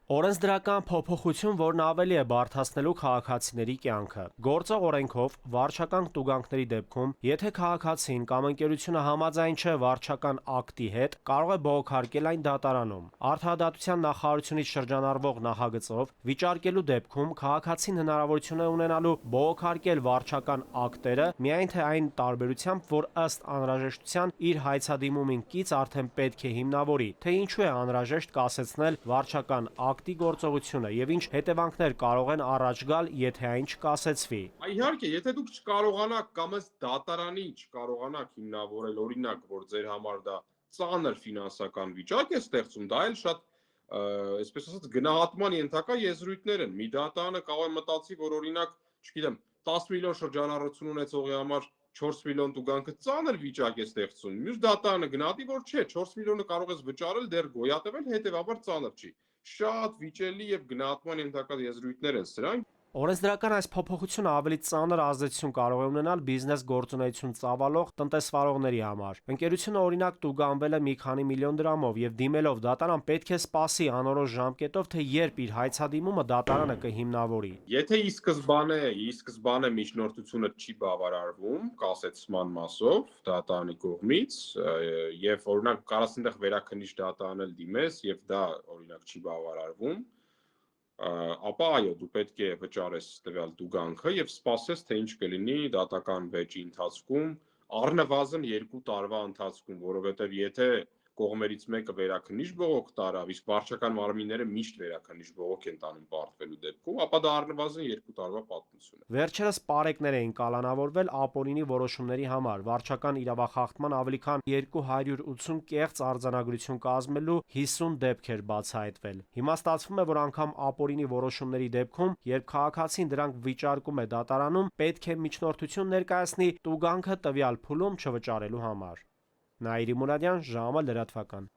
Օրենսդրական փոփոխություն, որն ավելի է բարդացնելու քաղաքացիների կյանքը։ Գործող օրենքով վարչական տուգանքների դեպքում, եթե քաղաքացին կամ ընկերությունը համաձայն չէ վարչական ակտի հետ, կարող է բողոքարկել այն դատարանում։ Արդարադատության նախարարությունից շրջանառվող նախագծով վիճարկելու դեպքում քաղաքացին հնարավորություն է ունենալու բողոքարկել վարչական ակտերը, միայն թե այն տարբերությամբ, որ ըստ անհրաժեշտության իր հայցադիմումին կից արդեն պետք է հիմնավորի, թե ինչու է անհրաժեշտ կասեցնել վարչական ակտի գործողությունը եւ ինչ հետևանքներ կարող են առաջ գալ, եթե այն չկասեցվի։ Իհարկե, եթե դուք չկարողանաք կամ ըստ դատարանի չկարողանաք հիմնավորել օրինակ, որ ձեր համար դա ծանր ֆինանսական վիճակ է ստեղծում, դա էլ շատ այսպես ասած գնահատման ենթակա եզրույթներ են։ Մի դատարանը կարող է մտածի, որ օրինակ, չգիտեմ, 10 միլիոն շրջանառություն ունեցողի համար 4 միլիոն տուգանքը ծանր վիճակ է ստեղծում։ Մյուս դատարանը գնահատի, որ չէ, 4 միլիոնը կարող ես վճարել, դեռ գոյատևել, հետևաբար ծանր չի։ Շատ վիճելի եւ գնահատման ենթակա եզրույթներ են սրանք։ Օրենսդրական այս փոփոխությունը ավելի ծանր ազդեցություն կարող է ունենալ բիզնես գործունեություն ծավալող տնտեսվարողների համար։ Ընկերությունը օրինակ տուգանվել է մի քանի միլիոն դրամով եւ դիմելով դատարան պետք է սպասի անորոշ ժամկետով, թե երբ իր հայցադիմումը դատարանը կհիմնավորի։ Եթե ի սկզբանե միջնորդությունը չի բավարարվում կասեցման մասով դատարանի կողմից եւ օրինակ կարաս այնտեղ վերաքննիչ դատարանել դիմես եւ դա օրինակ չի բավարարվում, ապա այո, դու պետք է վճարես տվյալ տուգանքը եւ սպասես, թե ինչ կլինի դատական վեճի ընթացքում, առնվազն 2 տարվա ընթացքում, որովհետեւ եթե կողմերից մեկը վերաքննիչ բողոք տարավ, իսկ վարչական մարմինները միշտ վերաքննիչ բողոք են տանում պարտվելու դեպքում, ապա դա առնվազն 2 տարվա պատմություն է։ Վերջերս պարեկներ էին կալանավորվել ապօրինի որոշումների համար, վարչական իրավախախտման ավելի քան 280 կեղծ արձանագրություն կազմելու 50 դեպք էր բացահայտվել։ Հիմա ստացվում է, որ անգամ ապօրինի որոշումների դեպքում, երբ քաղաքացին դրանք վիճարկում է դատարանում, պետք է միջնորդություն ներկայացնի տուգանքը տվյալ փուլում չվճարելու համար։ Նաիրի Մուրադյան, ժամը լրատվական։